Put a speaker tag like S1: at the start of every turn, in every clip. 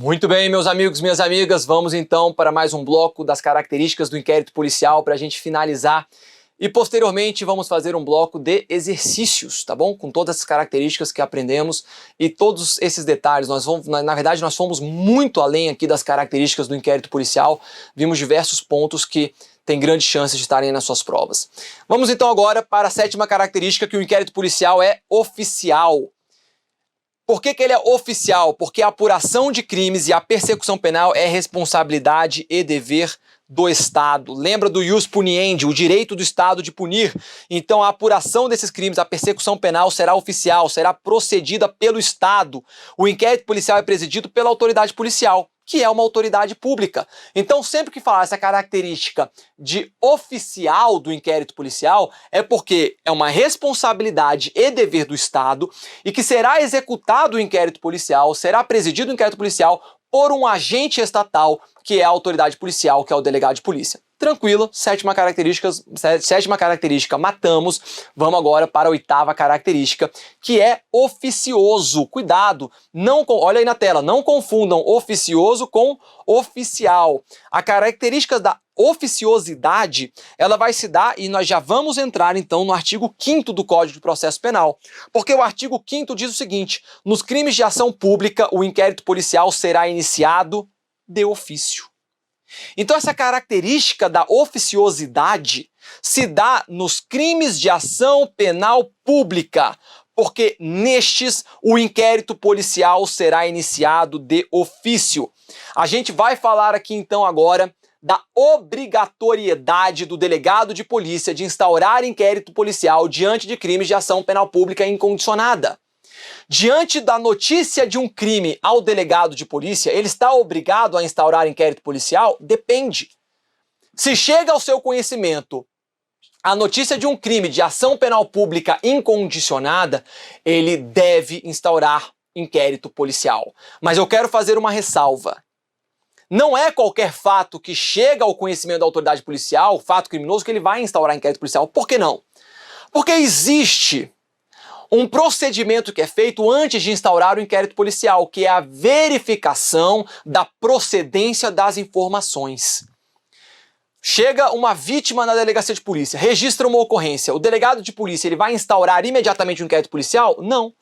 S1: Muito bem, meus amigos, minhas amigas, vamos então para mais um bloco das características do inquérito policial para a gente finalizar e posteriormente vamos fazer um bloco de exercícios, tá bom? Com todas as características que aprendemos e todos esses detalhes. Na verdade, nós fomos muito além aqui das características do inquérito policial, vimos diversos pontos que têm grandes chances de estarem nas suas provas. Vamos então agora para a sétima característica, que o inquérito policial é oficial. Por que ele é oficial? Porque a apuração de crimes e a persecução penal é responsabilidade e dever do Estado. Lembra do ius puniendi, o direito do Estado de punir? Então a apuração desses crimes, a persecução penal será oficial, será procedida pelo Estado. O inquérito policial é presidido pela autoridade policial, que é uma autoridade pública. Então sempre que falar essa característica de oficial do inquérito policial, é porque é uma responsabilidade e dever do Estado e que será executado o inquérito policial, será presidido o inquérito policial por um agente estatal, que é a autoridade policial, que é o delegado de polícia. Tranquilo, sétima característica, matamos. Vamos agora para a oitava característica, que é oficioso. Cuidado, olha aí na tela, não confundam oficioso com oficial. A característica da oficiosidade, ela vai se dar, e nós já vamos entrar então no artigo 5º do Código de Processo Penal. Porque o artigo 5º diz o seguinte: nos crimes de ação pública, o inquérito policial será iniciado de ofício. Então essa característica da oficiosidade se dá nos crimes de ação penal pública, porque nestes o inquérito policial será iniciado de ofício. A gente vai falar aqui então agora da obrigatoriedade do delegado de polícia de instaurar inquérito policial diante de crimes de ação penal pública incondicionada. Diante da notícia de um crime ao delegado de polícia, ele está obrigado a instaurar inquérito policial? Depende. Se chega ao seu conhecimento a notícia de um crime de ação penal pública incondicionada, ele deve instaurar inquérito policial. Mas eu quero fazer uma ressalva. Não é qualquer fato que chega ao conhecimento da autoridade policial, fato criminoso, que ele vai instaurar inquérito policial. Por que não? Porque existe um procedimento que é feito antes de instaurar o inquérito policial, que é a verificação da procedência das informações. Chega uma vítima na delegacia de polícia, registra uma ocorrência, o delegado de polícia ele vai instaurar imediatamente o inquérito policial? Não.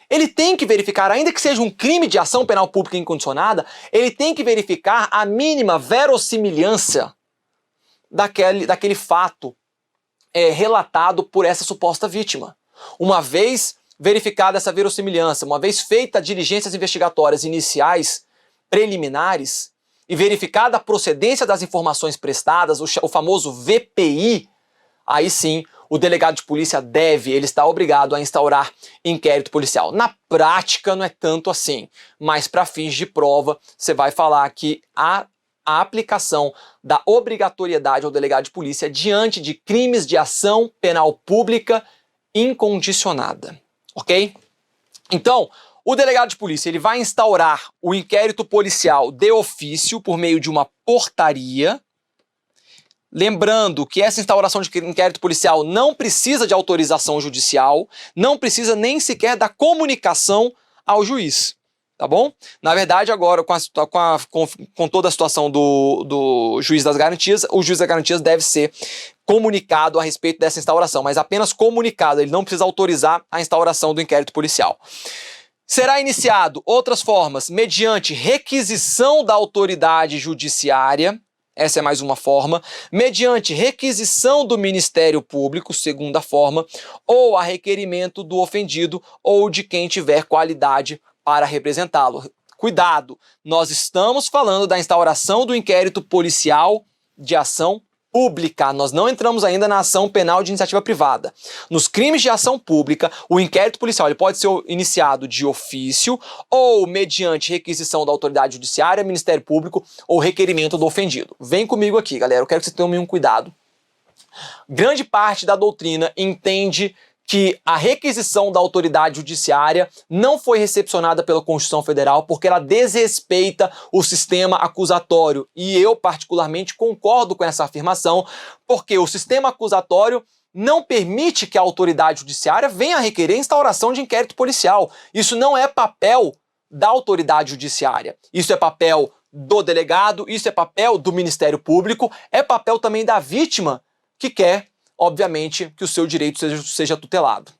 S1: Ele tem que verificar, ainda que seja um crime de ação penal pública incondicionada, ele tem que verificar a mínima verossimilhança daquele fato relatado por essa suposta vítima. Uma vez verificada essa verossimilhança, uma vez feita diligências investigatórias iniciais, preliminares, e verificada a procedência das informações prestadas, o famoso VPI, aí sim o delegado de polícia ele está obrigado a instaurar inquérito policial. Na prática não é tanto assim, mas para fins de prova você vai falar que a aplicação da obrigatoriedade ao delegado de polícia diante de crimes de ação penal pública incondicionada, ok? Então, o delegado de polícia ele vai instaurar o inquérito policial de ofício por meio de uma portaria. Lembrando que essa instauração de inquérito policial não precisa de autorização judicial, não precisa nem sequer da comunicação ao juiz, tá bom? Na verdade, agora, com toda a situação do juiz das garantias, o juiz das garantias deve ser comunicado a respeito dessa instauração, mas apenas comunicado, ele não precisa autorizar a instauração do inquérito policial. Será iniciado, outras formas, mediante requisição da autoridade judiciária, essa é mais uma forma, mediante requisição do Ministério Público, segunda forma, ou a requerimento do ofendido ou de quem tiver qualidade para representá-lo. Cuidado, nós estamos falando da instauração do inquérito policial de ação pública. Nós não entramos ainda na ação penal de iniciativa privada. Nos crimes de ação pública, o inquérito policial ele pode ser iniciado de ofício ou mediante requisição da autoridade judiciária, Ministério Público ou requerimento do ofendido. Vem comigo aqui, galera. Eu quero que vocês tenham um cuidado. Grande parte da doutrina entende que a requisição da autoridade judiciária não foi recepcionada pela Constituição Federal porque ela desrespeita o sistema acusatório. E eu, particularmente, concordo com essa afirmação, porque o sistema acusatório não permite que a autoridade judiciária venha a requerer a instauração de inquérito policial. Isso não é papel da autoridade judiciária. Isso é papel do delegado, isso é papel do Ministério Público, é papel também da vítima que quer, obviamente, que o seu direito seja tutelado.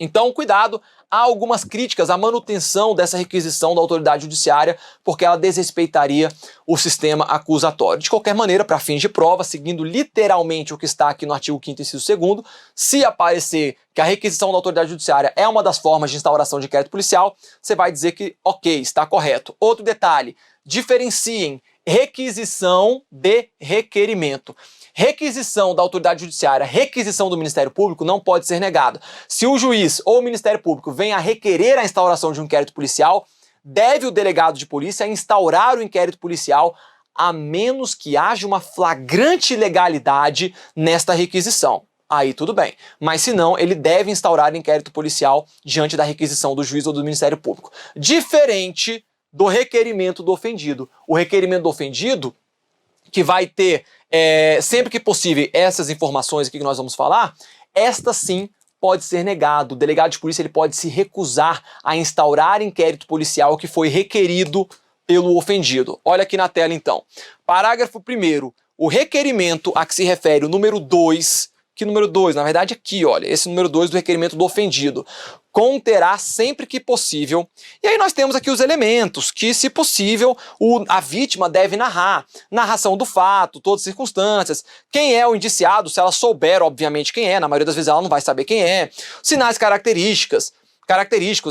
S1: Então, cuidado, há algumas críticas à manutenção dessa requisição da autoridade judiciária, porque ela desrespeitaria o sistema acusatório. De qualquer maneira, para fins de prova, seguindo literalmente o que está aqui no artigo 5º, inciso 2º, se aparecer que a requisição da autoridade judiciária é uma das formas de instauração de inquérito policial, você vai dizer que, ok, está correto. Outro detalhe, diferenciem requisição de requerimento. Requisição da autoridade judiciária, requisição do Ministério Público não pode ser negada. Se o juiz ou o Ministério Público vem a requerer a instauração de um inquérito policial, deve o delegado de polícia instaurar o inquérito policial, a menos que haja uma flagrante ilegalidade nesta requisição. Aí tudo bem, mas se não, ele deve instaurar o inquérito policial diante da requisição do juiz ou do Ministério Público. Diferente do requerimento do ofendido. O requerimento do ofendido, que vai ter, sempre que possível, essas informações aqui que nós vamos falar, esta sim pode ser negado. O delegado de polícia ele pode se recusar a instaurar inquérito policial que foi requerido pelo ofendido. Olha aqui na tela então. Parágrafo 1º. O requerimento a que se refere o número 2, que número 2? Na verdade aqui, olha, esse número 2 do requerimento do ofendido, conterá sempre que possível. E aí nós temos aqui os elementos que, se possível, a vítima deve narrar. Narração do fato, todas as circunstâncias, quem é o indiciado, se ela souber, obviamente, quem é, na maioria das vezes ela não vai saber quem é, sinais característicos,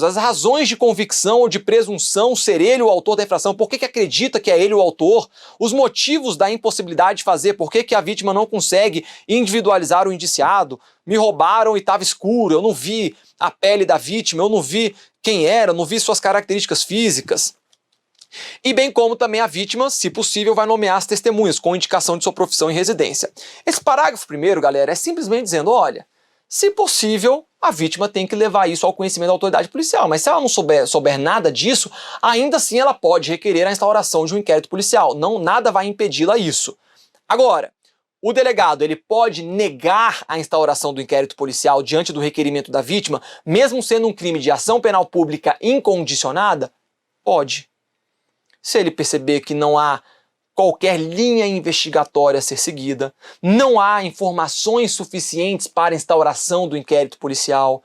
S1: as razões de convicção ou de presunção ser ele o autor da infração, por que acredita que é ele o autor, os motivos da impossibilidade de fazer, por que a vítima não consegue individualizar o indiciado, me roubaram e estava escuro, eu não vi a pele da vítima, eu não vi quem era, não vi suas características físicas. E bem como também a vítima, se possível, vai nomear as testemunhas com indicação de sua profissão e residência. Esse parágrafo primeiro, galera, é simplesmente dizendo, olha, se possível, a vítima tem que levar isso ao conhecimento da autoridade policial, mas se ela não souber nada disso, ainda assim ela pode requerer a instauração de um inquérito policial, nada vai impedi-la isso. Agora, o delegado ele pode negar a instauração do inquérito policial diante do requerimento da vítima, mesmo sendo um crime de ação penal pública incondicionada? Pode. Se ele perceber que não há qualquer linha investigatória a ser seguida, não há informações suficientes para a instauração do inquérito policial,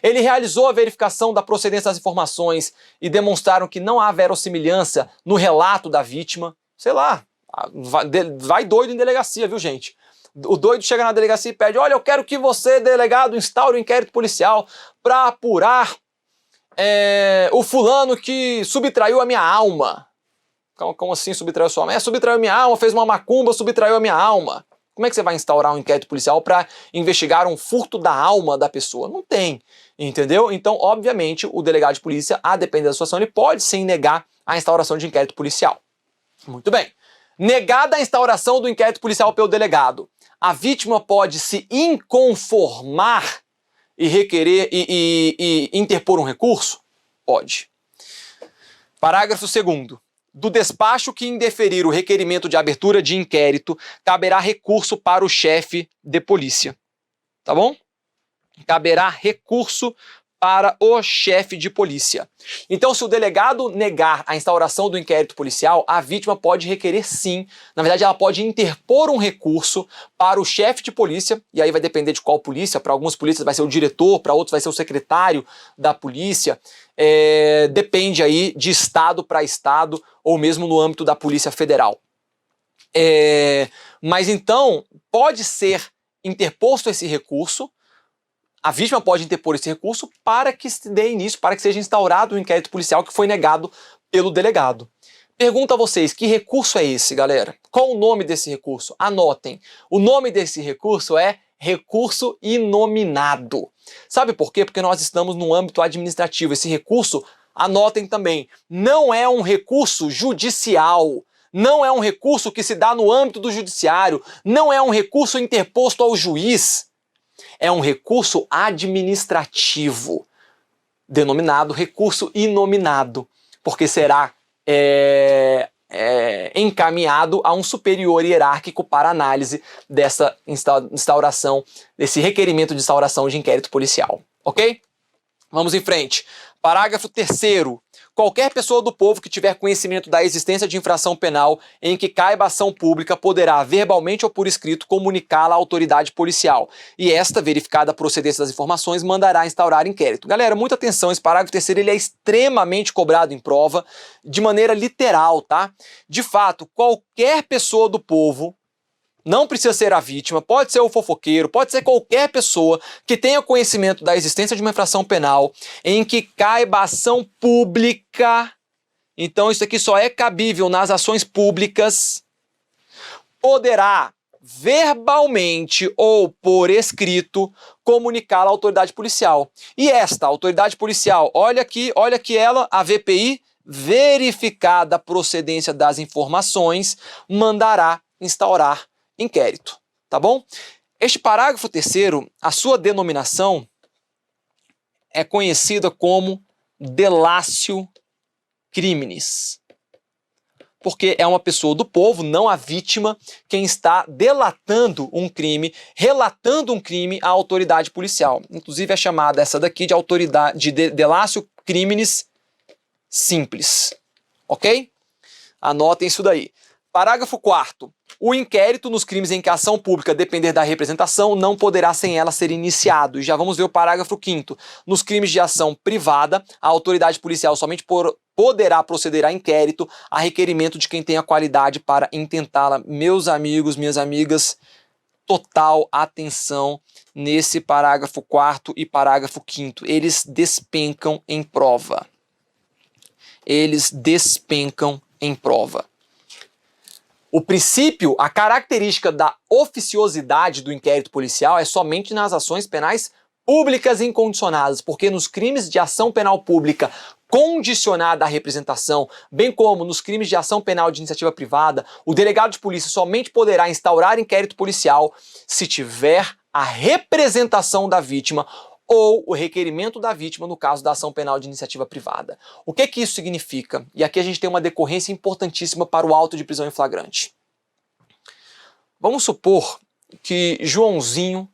S1: ele realizou a verificação da procedência das informações e demonstraram que não há verossimilhança no relato da vítima, sei lá, vai doido em delegacia, viu, gente? O doido chega na delegacia e pede, olha, eu quero que você, delegado, instaure o inquérito policial para apurar o fulano que subtraiu a minha alma. Como assim subtraiu sua alma? Subtraiu minha alma, fez uma macumba, subtraiu a minha alma. Como é que você vai instaurar um inquérito policial para investigar um furto da alma da pessoa? Não tem, entendeu? Então, obviamente, o delegado de polícia, a depender da situação, ele pode sim negar a instauração de inquérito policial. Muito bem. Negada a instauração do inquérito policial pelo delegado, a vítima pode se inconformar e requerer e interpor um recurso? Pode. Parágrafo 2º. Do despacho que indeferir o requerimento de abertura de inquérito, caberá recurso para o chefe de polícia. Tá bom? Caberá recurso para o chefe de polícia. Então, se o delegado negar a instauração do inquérito policial, a vítima pode requerer sim. Na verdade, ela pode interpor um recurso para o chefe de polícia, e aí vai depender de qual polícia. Para algumas polícias vai ser o diretor, para outros vai ser o secretário da polícia. Depende aí de estado para estado, ou mesmo no âmbito da Polícia Federal. Mas então, pode ser interposto esse recurso, a vítima pode interpor esse recurso para que se dê início, para que seja instaurado o inquérito policial que foi negado pelo delegado. Pergunto a vocês, que recurso é esse, galera? Qual o nome desse recurso? Anotem. O nome desse recurso é recurso inominado. Sabe por quê? Porque nós estamos no âmbito administrativo. Esse recurso, anotem também, não é um recurso judicial. Não é um recurso que se dá no âmbito do judiciário. Não é um recurso interposto ao juiz. É um recurso administrativo, denominado recurso inominado, porque será encaminhado a um superior hierárquico para análise dessa instauração, desse requerimento de instauração de inquérito policial. Ok? Vamos em frente. Parágrafo 3º. qualquer pessoa do povo que tiver conhecimento da existência de infração penal em que caiba ação pública poderá, verbalmente ou por escrito, comunicá-la à autoridade policial. E esta, verificada a procedência das informações, mandará instaurar inquérito. Galera, muita atenção, esse parágrafo terceiro ele é extremamente cobrado em prova, de maneira literal, tá? De fato, qualquer pessoa do povo, não precisa ser a vítima, pode ser o fofoqueiro, pode ser qualquer pessoa que tenha conhecimento da existência de uma infração penal em que caiba ação pública, então isso aqui só é cabível nas ações públicas, poderá verbalmente ou por escrito comunicá-la à autoridade policial. E esta autoridade policial, olha que ela, a VPI, verificada a procedência das informações, mandará instaurar inquérito, tá bom? Este parágrafo terceiro, a sua denominação é conhecida como delatio criminis, porque é uma pessoa do povo, não a vítima, quem está delatando um crime, relatando um crime à autoridade policial. Inclusive é chamada essa daqui de autoridade de delatio criminis simples, ok? Anotem isso daí. Parágrafo 4º. O inquérito nos crimes em que a ação pública depender da representação não poderá sem ela ser iniciado. E já vamos ver o parágrafo 5º. Nos crimes de ação privada, a autoridade policial somente poderá proceder a inquérito a requerimento de quem tenha qualidade para intentá-la. Meus amigos, minhas amigas, total atenção nesse parágrafo 4º e parágrafo 5º. Eles despencam em prova. Eles despencam em prova. O princípio, a característica da oficiosidade do inquérito policial é somente nas ações penais públicas incondicionadas, porque nos crimes de ação penal pública condicionada à representação, bem como nos crimes de ação penal de iniciativa privada, o delegado de polícia somente poderá instaurar inquérito policial se tiver a representação da vítima ou o requerimento da vítima no caso da ação penal de iniciativa privada. O que que isso significa? E aqui a gente tem uma decorrência importantíssima para o auto de prisão em flagrante. Vamos supor que Joãozinho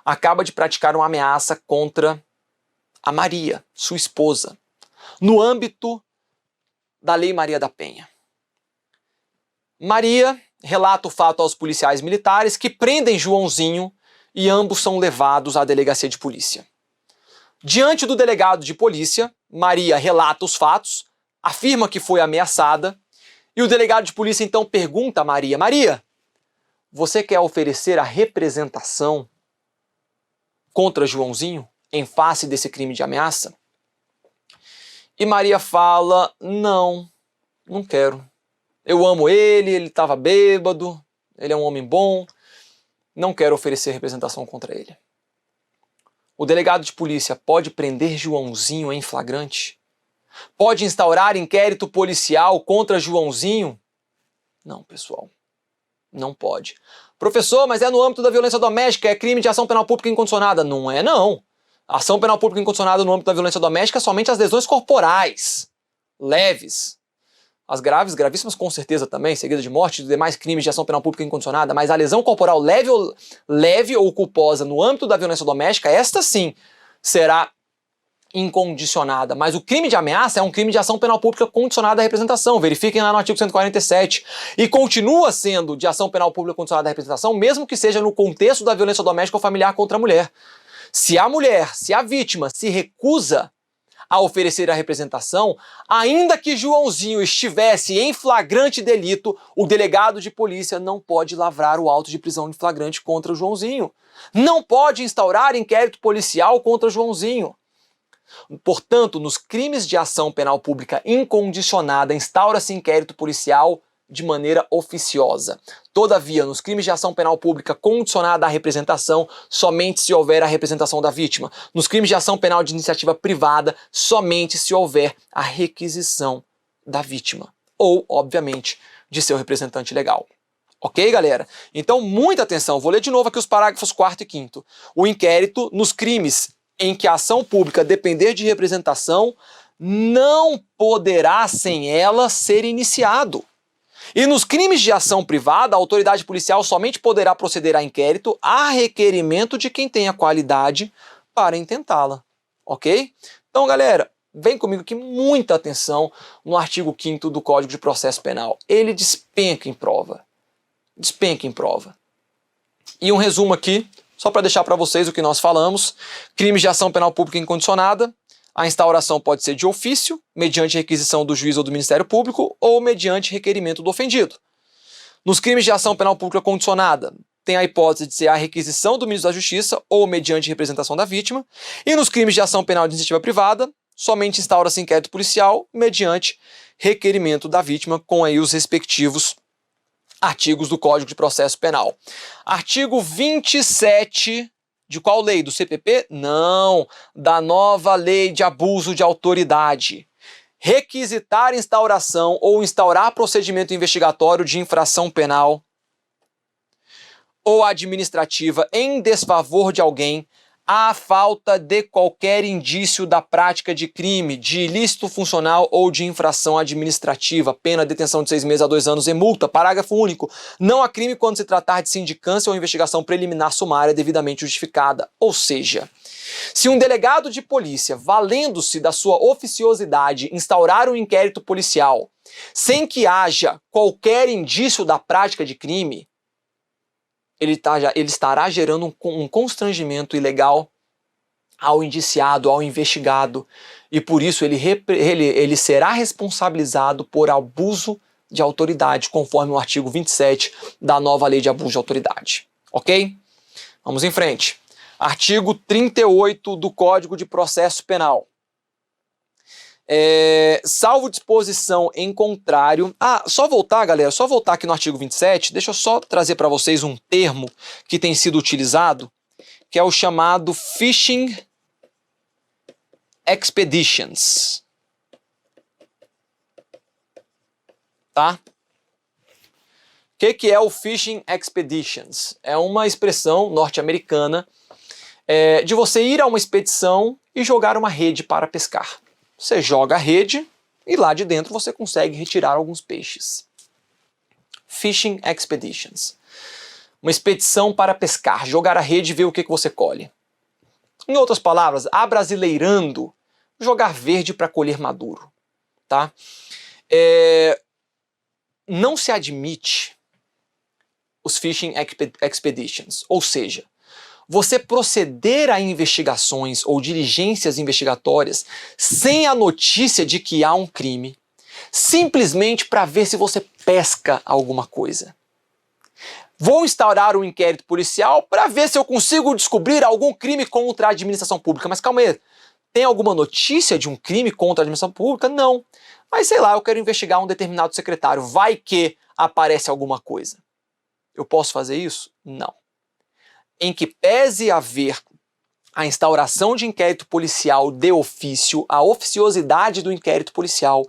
S1: acaba de praticar uma ameaça contra a Maria, sua esposa, no âmbito da Lei Maria da Penha. Maria relata o fato aos policiais militares que prendem Joãozinho e ambos são levados à delegacia de polícia. Diante do delegado de polícia, Maria relata os fatos, afirma que foi ameaçada e o delegado de polícia então pergunta a Maria: Maria, você quer oferecer a representação contra Joãozinho em face desse crime de ameaça? E Maria fala: não quero. Eu amo ele estava bêbado, ele é um homem bom, não quero oferecer representação contra ele. O delegado de polícia pode prender Joãozinho em flagrante? Pode instaurar inquérito policial contra Joãozinho? Não, pessoal. Não pode. Professor, mas é no âmbito da violência doméstica, é crime de ação penal pública incondicionada. Não é, não. Ação penal pública incondicionada no âmbito da violência doméstica é somente as lesões corporais, leves. As graves, gravíssimas com certeza também, seguida de morte e demais crimes de ação penal pública incondicionada, mas a lesão corporal leve ou culposa no âmbito da violência doméstica, esta sim será incondicionada. Mas o crime de ameaça é um crime de ação penal pública condicionada à representação. Verifiquem lá no artigo 147. E continua sendo de ação penal pública condicionada à representação, mesmo que seja no contexto da violência doméstica ou familiar contra a mulher. Se a mulher, se a vítima se recusa a oferecer a representação, ainda que Joãozinho estivesse em flagrante delito, o delegado de polícia não pode lavrar o auto de prisão em flagrante contra o Joãozinho. Não pode instaurar inquérito policial contra Joãozinho. Portanto, nos crimes de ação penal pública incondicionada, instaura-se inquérito policial de maneira oficiosa. Todavia, nos crimes de ação penal pública condicionada à representação, somente se houver a representação da vítima. Nos crimes de ação penal de iniciativa privada, somente se houver a requisição da vítima. Ou, obviamente, de seu representante legal. Ok, galera? Então, muita atenção. Vou ler de novo aqui os parágrafos 4º e 5º. O inquérito nos crimes em que a ação pública depender de representação não poderá, sem ela, ser iniciado. E nos crimes de ação privada, a autoridade policial somente poderá proceder a inquérito a requerimento de quem tenha qualidade para intentá-la, ok? Então, galera, vem comigo aqui muita atenção no artigo 5º do Código de Processo Penal. Ele despenca em prova. Despenca em prova. E um resumo aqui, só para deixar para vocês o que nós falamos. Crimes de ação penal pública incondicionada. A instauração pode ser de ofício, mediante requisição do juiz ou do Ministério Público, ou mediante requerimento do ofendido. Nos crimes de ação penal pública condicionada, tem a hipótese de ser a requisição do ministro da Justiça ou mediante representação da vítima. E nos crimes de ação penal de iniciativa privada, somente instaura-se inquérito policial mediante requerimento da vítima, com aí os respectivos artigos do Código de Processo Penal. Artigo 27... de qual lei? Do CPP? Não, da nova lei de abuso de autoridade. Requisitar instauração ou instaurar procedimento investigatório de infração penal ou administrativa em desfavor de alguém à falta de qualquer indício da prática de crime, de ilícito funcional ou de infração administrativa, pena detenção de 6 meses a 2 anos e multa. Parágrafo único. Não há crime quando se tratar de sindicância ou investigação preliminar sumária devidamente justificada. Ou seja, se um delegado de polícia, valendo-se da sua oficiosidade, instaurar um inquérito policial sem que haja qualquer indício da prática de crime, ele estará gerando um constrangimento ilegal ao indiciado, ao investigado, e por isso ele será responsabilizado por abuso de autoridade, conforme o artigo 27 da nova lei de abuso de autoridade. Ok? Vamos em frente. Artigo 38 do Código de Processo Penal. Salvo disposição em contrário... só voltar, galera, só voltar aqui no artigo 27, deixa eu só trazer para vocês um termo que tem sido utilizado, que é o chamado Fishing Expeditions. Tá? O que é o Fishing Expeditions? É uma expressão norte-americana de você ir a uma expedição e jogar uma rede para pescar. Você joga a rede e lá de dentro você consegue retirar alguns peixes. Fishing Expeditions. Uma expedição para pescar, jogar a rede e ver o que você colhe. Em outras palavras, abrasileirando, jogar verde para colher maduro. Tá? Não se admite os Fishing Expeditions, ou seja, você proceder a investigações ou diligências investigatórias sem a notícia de que há um crime, simplesmente para ver se você pesca alguma coisa. Vou instaurar um inquérito policial para ver se eu consigo descobrir algum crime contra a administração pública. Mas calma aí, tem alguma notícia de um crime contra a administração pública? Não. Mas sei lá, eu quero investigar um determinado secretário. Vai que aparece alguma coisa. Eu posso fazer isso? Não. Em que pese haver a instauração de inquérito policial de ofício, a oficiosidade do inquérito policial,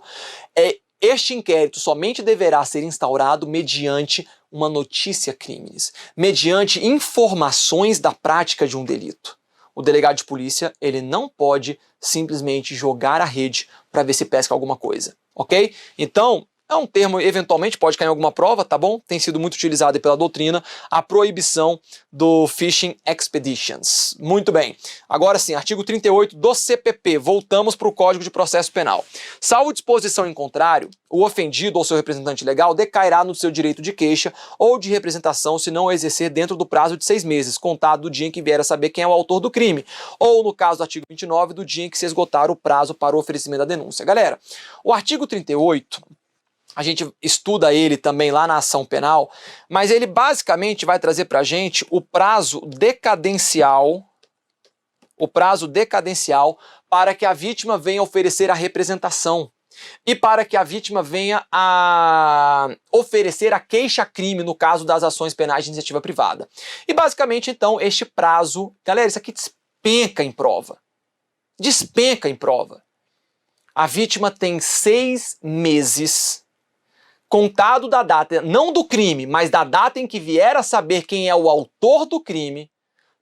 S1: este inquérito somente deverá ser instaurado mediante uma notícia crimes, mediante informações da prática de um delito. O delegado de polícia, ele não pode simplesmente jogar a rede para ver se pesca alguma coisa, ok? Então, é um termo, eventualmente, pode cair em alguma prova, tá bom? Tem sido muito utilizado aí pela doutrina, a proibição do Fishing Expeditions. Muito bem. Agora sim, artigo 38 do CPP. Voltamos para o Código de Processo Penal. Salvo disposição em contrário, o ofendido ou seu representante legal decairá no seu direito de queixa ou de representação se não o exercer dentro do prazo de 6 meses, contado do dia em que vier a saber quem é o autor do crime, ou, no caso do artigo 29, do dia em que se esgotar o prazo para o oferecimento da denúncia. Galera, o artigo 38... a gente estuda ele também lá na ação penal, mas ele basicamente vai trazer para a gente o prazo decadencial para que a vítima venha oferecer a representação e para que a vítima venha a oferecer a queixa-crime no caso das ações penais de iniciativa privada. E basicamente, então, este prazo, galera, isso aqui despenca em prova. Despenca em prova. A vítima tem 6 meses... contado da data, não do crime, mas da data em que vier a saber quem é o autor do crime,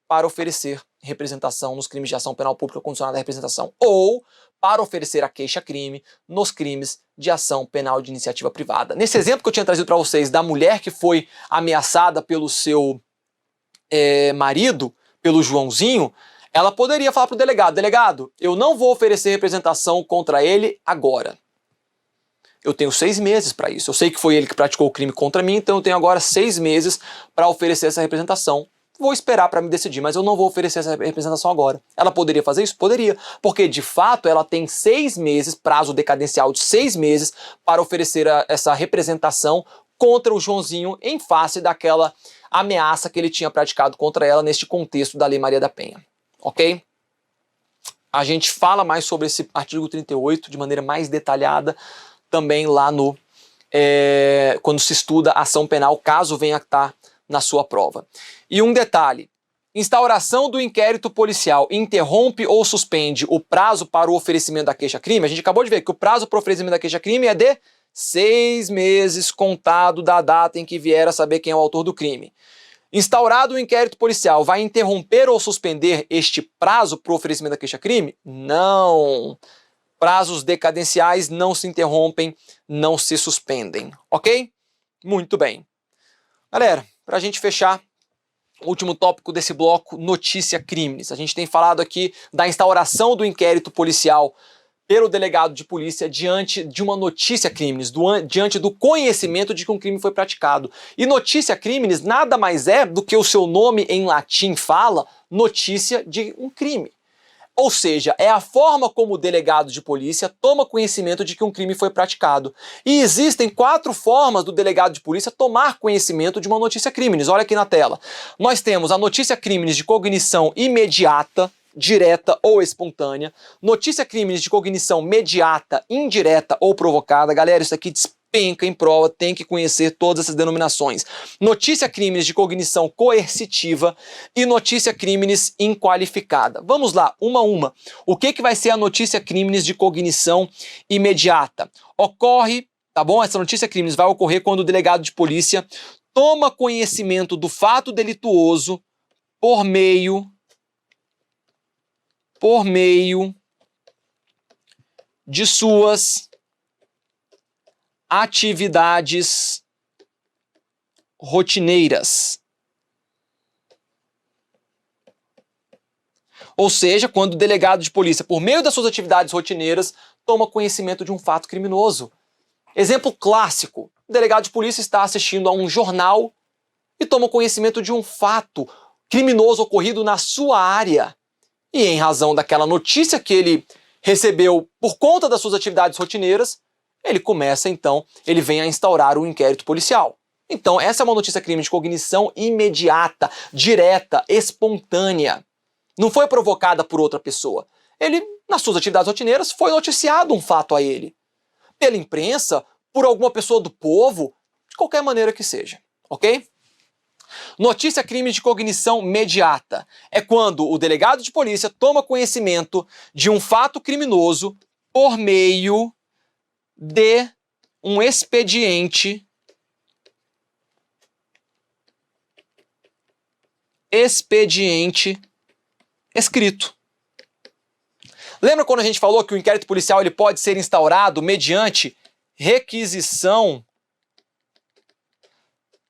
S1: para oferecer representação nos crimes de ação penal pública condicionada à representação, ou para oferecer a queixa-crime nos crimes de ação penal de iniciativa privada. Nesse exemplo que eu tinha trazido para vocês da mulher que foi ameaçada pelo seu marido, pelo Joãozinho, ela poderia falar para o delegado: delegado, eu não vou oferecer representação contra ele agora. Eu tenho 6 meses para isso. Eu sei que foi ele que praticou o crime contra mim, então eu tenho agora 6 meses para oferecer essa representação. Vou esperar para me decidir, mas eu não vou oferecer essa representação agora. Ela poderia fazer isso? Poderia. Porque, de fato, ela tem 6 meses, prazo decadencial de 6 meses, para oferecer essa representação contra o Joãozinho em face daquela ameaça que ele tinha praticado contra ela neste contexto da Lei Maria da Penha. Ok? A gente fala mais sobre esse artigo 38 de maneira mais detalhada também lá no quando se estuda ação penal, caso venha a estar na sua prova. E um detalhe: instauração do inquérito policial interrompe ou suspende o prazo para o oferecimento da queixa-crime. A gente acabou de ver que o prazo para o oferecimento da queixa-crime é de 6 meses contado da data em que vier a saber quem é o autor do crime. Instaurado o inquérito policial, vai interromper ou suspender este prazo para o oferecimento da queixa-crime? Não. Prazos decadenciais não se interrompem, não se suspendem, ok? Muito bem. Galera, para a gente fechar, o último tópico desse bloco, notícia crimes. A gente tem falado aqui da instauração do inquérito policial pelo delegado de polícia diante de uma notícia crimes, diante do conhecimento de que um crime foi praticado. E notícia crimes nada mais é do que o seu nome em latim fala, notícia de um crime. Ou seja, é a forma como o delegado de polícia toma conhecimento de que um crime foi praticado. E existem 4 formas do delegado de polícia tomar conhecimento de uma notícia crimes. Olha aqui na tela. Nós temos a notícia crimes de cognição imediata, direta ou espontânea. Notícia crimes de cognição mediata, indireta ou provocada. Galera, isso aqui despenca em prova, tem que conhecer todas essas denominações. Notícia crimes de cognição coercitiva e notícia crimes inqualificada. Vamos lá, uma a uma. O que vai ser a notícia crimes de cognição imediata? Ocorre, tá bom? Essa notícia crimes vai ocorrer quando o delegado de polícia toma conhecimento do fato delituoso por meio de suas atividades rotineiras. Ou seja, quando o delegado de polícia, por meio das suas atividades rotineiras, toma conhecimento de um fato criminoso. Exemplo clássico: o delegado de polícia está assistindo a um jornal e toma conhecimento de um fato criminoso ocorrido na sua área. E em razão daquela notícia que ele recebeu por conta das suas atividades rotineiras, ele vem a instaurar um inquérito policial. Então, essa é uma notícia crime de cognição imediata, direta, espontânea. Não foi provocada por outra pessoa. Ele, nas suas atividades rotineiras, foi noticiado um fato a ele. Pela imprensa, por alguma pessoa do povo, de qualquer maneira que seja, ok? Notícia crime de cognição mediata é quando o delegado de polícia toma conhecimento de um fato criminoso por meio de um expediente escrito. Lembra quando a gente falou que o inquérito policial ele pode ser instaurado mediante requisição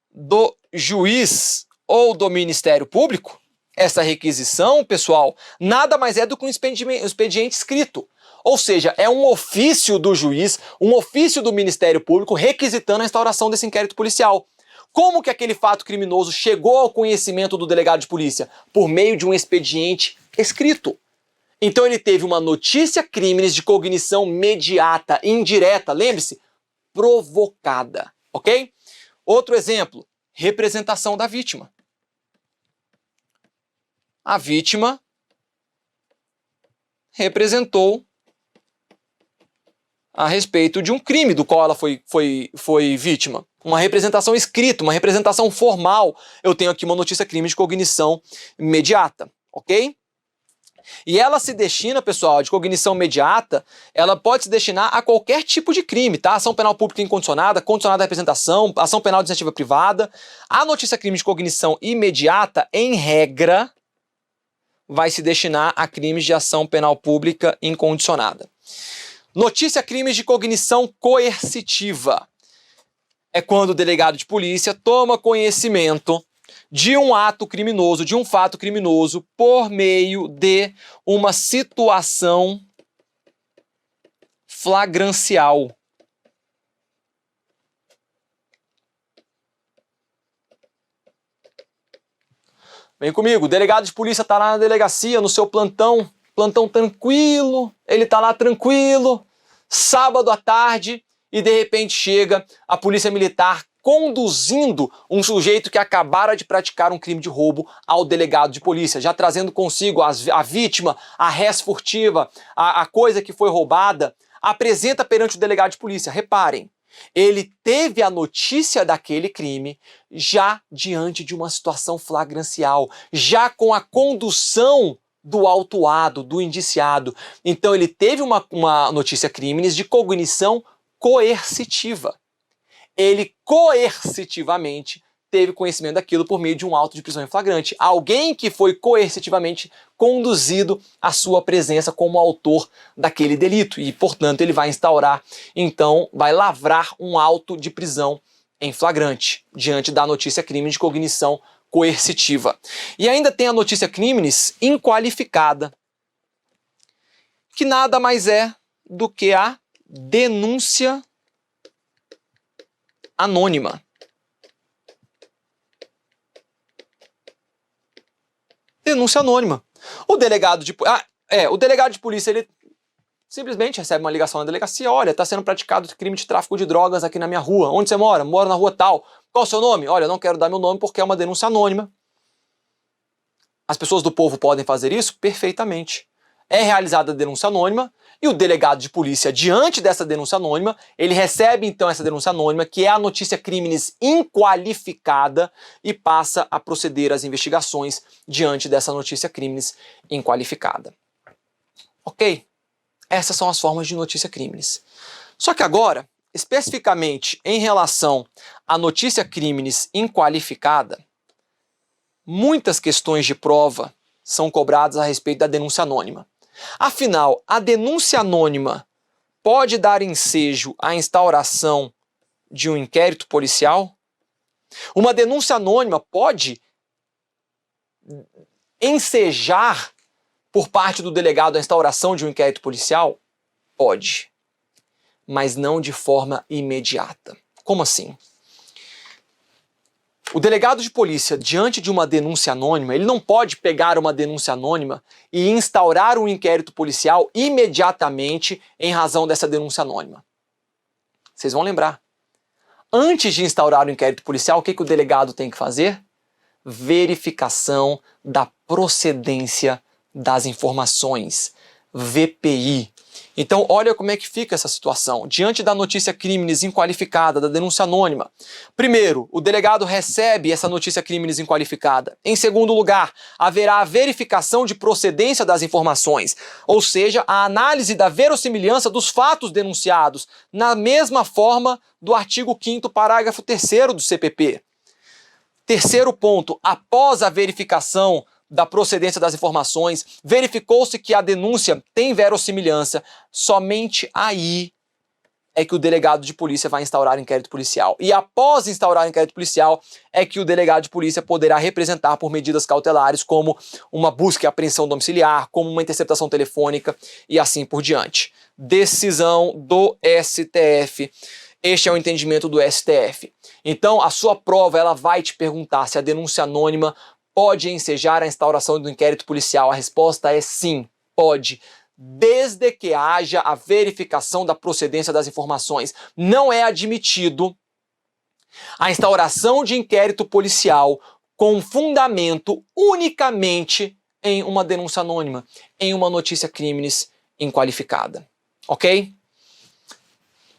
S1: do juiz ou do Ministério Público? Essa requisição, pessoal, nada mais é do que um expediente escrito. Ou seja, é um ofício do juiz, um ofício do Ministério Público requisitando a instauração desse inquérito policial. Como que aquele fato criminoso chegou ao conhecimento do delegado de polícia? Por meio de um expediente escrito. Então ele teve uma notícia crimes de cognição mediata, indireta, lembre-se, provocada, ok? Outro exemplo, representação da vítima. A vítima representou a respeito de um crime do qual ela foi vítima. Uma representação escrita, uma representação formal. Eu tenho aqui uma notícia crime de cognição imediata, ok? E ela se destina, pessoal, de cognição imediata, ela pode se destinar a qualquer tipo de crime, tá? Ação penal pública incondicionada, condicionada à representação, ação penal de iniciativa privada. A notícia crime de cognição imediata, em regra, vai se destinar a crimes de ação penal pública incondicionada. Notícia crimes de cognição coercitiva. É quando o delegado de polícia toma conhecimento de um ato criminoso, de um fato criminoso, por meio de uma situação flagrancial. Vem comigo, o delegado de polícia está lá na delegacia, no seu plantão tranquilo, ele está lá tranquilo, sábado à tarde, e de repente chega a polícia militar conduzindo um sujeito que acabara de praticar um crime de roubo ao delegado de polícia, já trazendo consigo a vítima, a res furtiva, a coisa que foi roubada, apresenta perante o delegado de polícia. Reparem, ele teve a notícia daquele crime já diante de uma situação flagrancial, já com a condução do autuado, do indiciado. Então ele teve uma notícia crimes de cognição coercitiva. Ele coercitivamente teve conhecimento daquilo por meio de um auto de prisão em flagrante. Alguém que foi coercitivamente conduzido à sua presença como autor daquele delito. E, portanto, ele vai instaurar, então, vai lavrar um auto de prisão em flagrante, diante da notícia crime de cognição coercitiva. E ainda tem a notícia crimes inqualificada, que nada mais é do que a denúncia anônima. Denúncia anônima. O delegado de polícia, ele simplesmente recebe uma ligação na delegacia. Olha, está sendo praticado crime de tráfico de drogas aqui na minha rua. Onde você mora? Moro na rua tal. Qual o seu nome? Olha, eu não quero dar meu nome porque é uma denúncia anônima. As pessoas do povo podem fazer isso? Perfeitamente. É realizada a denúncia anônima e o delegado de polícia, diante dessa denúncia anônima, ele recebe então essa denúncia anônima, que é a notícia crimes inqualificada, e passa a proceder às investigações diante dessa notícia crimes inqualificada. Ok? Essas são as formas de notícia crimes. Só que agora, especificamente em relação à notícia crimes inqualificada, muitas questões de prova são cobradas a respeito da denúncia anônima. Afinal, a denúncia anônima pode dar ensejo à instauração de um inquérito policial? Uma denúncia anônima pode ensejar por parte do delegado a instauração de um inquérito policial? Pode, mas não de forma imediata. Como assim? O delegado de polícia, diante de uma denúncia anônima, ele não pode pegar uma denúncia anônima e instaurar um inquérito policial imediatamente em razão dessa denúncia anônima. Vocês vão lembrar. Antes de instaurar o inquérito policial, o que o delegado tem que fazer? Verificação da procedência das informações, VPI. Então, olha como é que fica essa situação. Diante da notícia crimes inqualificada, da denúncia anônima, primeiro, o delegado recebe essa notícia crimes inqualificada. Em segundo lugar, haverá a verificação de procedência das informações, ou seja, a análise da verossimilhança dos fatos denunciados, na mesma forma do artigo 5º, parágrafo 3º do CPP. Terceiro ponto, após a verificação da procedência das informações, verificou-se que a denúncia tem verossimilhança, somente aí é que o delegado de polícia vai instaurar inquérito policial. E após instaurar inquérito policial, é que o delegado de polícia poderá representar por medidas cautelares, como uma busca e apreensão domiciliar, como uma interceptação telefônica e assim por diante. Decisão do STF. Este é o entendimento do STF. Então, a sua prova, ela vai te perguntar se a denúncia anônima pode ensejar a instauração do inquérito policial. A resposta é sim, pode, desde que haja a verificação da procedência das informações. Não é admitido a instauração de inquérito policial com fundamento unicamente em uma denúncia anônima, em uma notícia crimes inqualificada. Ok?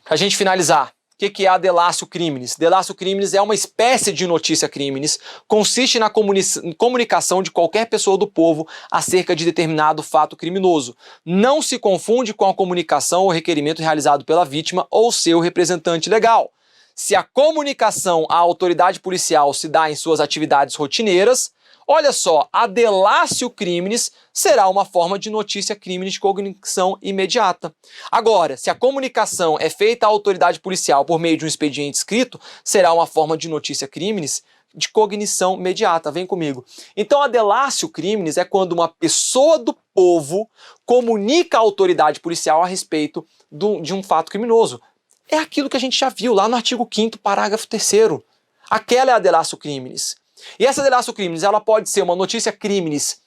S1: Para a gente finalizar, o que é a delatio criminis? Delatio criminis é uma espécie de notícia criminis, consiste na comunicação de qualquer pessoa do povo acerca de determinado fato criminoso. Não se confunde com a comunicação ou requerimento realizado pela vítima ou seu representante legal. Se a comunicação à autoridade policial se dá em suas atividades rotineiras, olha só, a delatio criminis será uma forma de notícia crime de cognição imediata. Agora, se a comunicação é feita à autoridade policial por meio de um expediente escrito, será uma forma de notícia criminis de cognição imediata. Vem comigo. Então, a delatio criminis é quando uma pessoa do povo comunica à autoridade policial a respeito de um fato criminoso. É aquilo que a gente já viu lá no artigo 5º, parágrafo 3º. Aquela é a delatio criminis. E essa delatio criminis, ela pode ser uma notícia criminis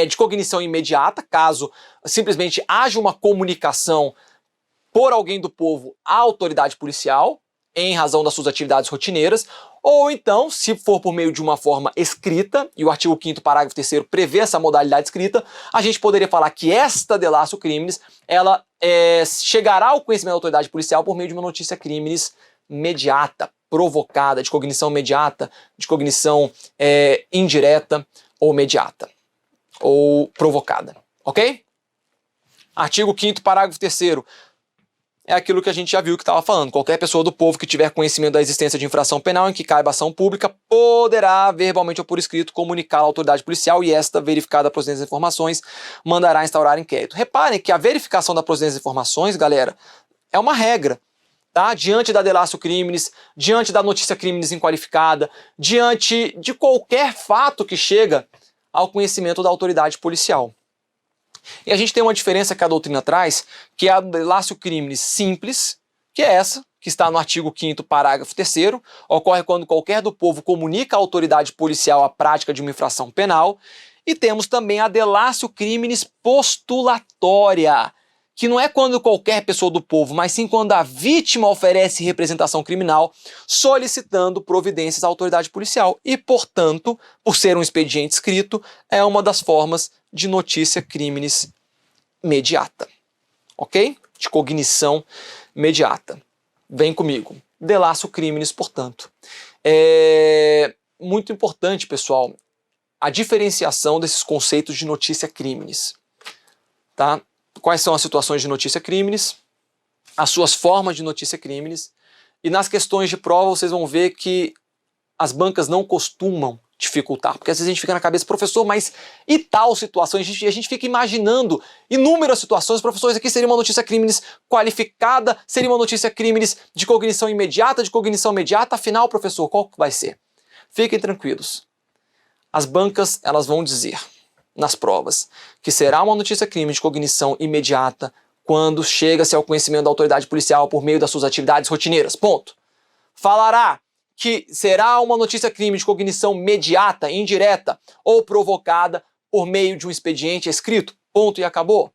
S1: de cognição imediata, caso simplesmente haja uma comunicação por alguém do povo à autoridade policial, em razão das suas atividades rotineiras, ou então, se for por meio de uma forma escrita, e o artigo 5º, parágrafo 3º prevê essa modalidade escrita, a gente poderia falar que esta delatio criminis, ela chegará ao conhecimento da autoridade policial por meio de uma notícia criminis imediata, provocada, de cognição imediata, de cognição indireta ou imediata, ou provocada, ok? Artigo 5º, parágrafo 3º, é aquilo que a gente já viu que estava falando. Qualquer pessoa do povo que tiver conhecimento da existência de infração penal em que caiba ação pública poderá, verbalmente ou por escrito, comunicar à autoridade policial e esta, verificada a procedência das informações, mandará instaurar inquérito. Reparem que a verificação da procedência das informações, galera, é uma regra, tá? Diante da delatio criminis, diante da notícia criminis inqualificada, diante de qualquer fato que chega ao conhecimento da autoridade policial. E a gente tem uma diferença que a doutrina traz, que é a delatio criminis simples, que é essa, que está no artigo 5º, parágrafo 3º, ocorre quando qualquer do povo comunica à autoridade policial a prática de uma infração penal, e temos também a delatio criminis postulatória, que não é quando qualquer pessoa do povo, mas sim quando a vítima oferece representação criminal solicitando providências à autoridade policial e, portanto, por ser um expediente escrito, é uma das formas de notícia criminis imediata, ok? De cognição imediata. Vem comigo. Delatio criminis, portanto. É muito importante, pessoal, a diferenciação desses conceitos de notícia criminis, tá? Quais são as situações de notícia criminis, as suas formas de notícia criminis, e nas questões de prova vocês vão ver que as bancas não costumam dificultar, porque às vezes a gente fica na cabeça, professor, mas e tal situação? A gente fica imaginando inúmeras situações, professores, aqui seria uma notícia criminis qualificada, seria uma notícia criminis de cognição imediata, afinal, professor, qual que vai ser? Fiquem tranquilos, as bancas elas vão dizer nas provas que será uma notícia crime de cognição imediata quando chega-se ao conhecimento da autoridade policial por meio das suas atividades rotineiras, ponto. Falará que será uma notícia crime de cognição imediata, indireta ou provocada por meio de um expediente escrito, ponto e acabou.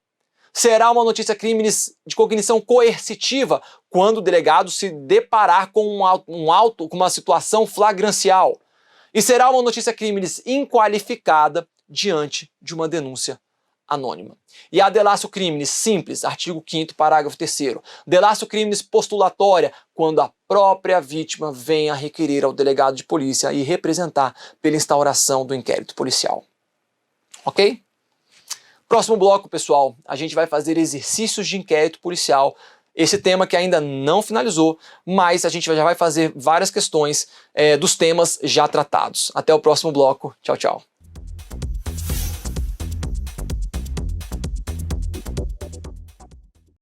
S1: Será uma notícia crime de cognição coercitiva quando o delegado se deparar com uma situação flagrancial. E será uma notícia criminis inqualificada diante de uma denúncia anônima. E a delatio criminis simples, artigo 5º, parágrafo 3º. Delatio criminis postulatória, quando a própria vítima vem a requerer ao delegado de polícia e representar pela instauração do inquérito policial. Ok? Próximo bloco, pessoal, a gente vai fazer exercícios de inquérito policial. Esse tema que ainda não finalizou, mas a gente já vai fazer várias questões dos temas já tratados. Até o próximo bloco. Tchau, tchau.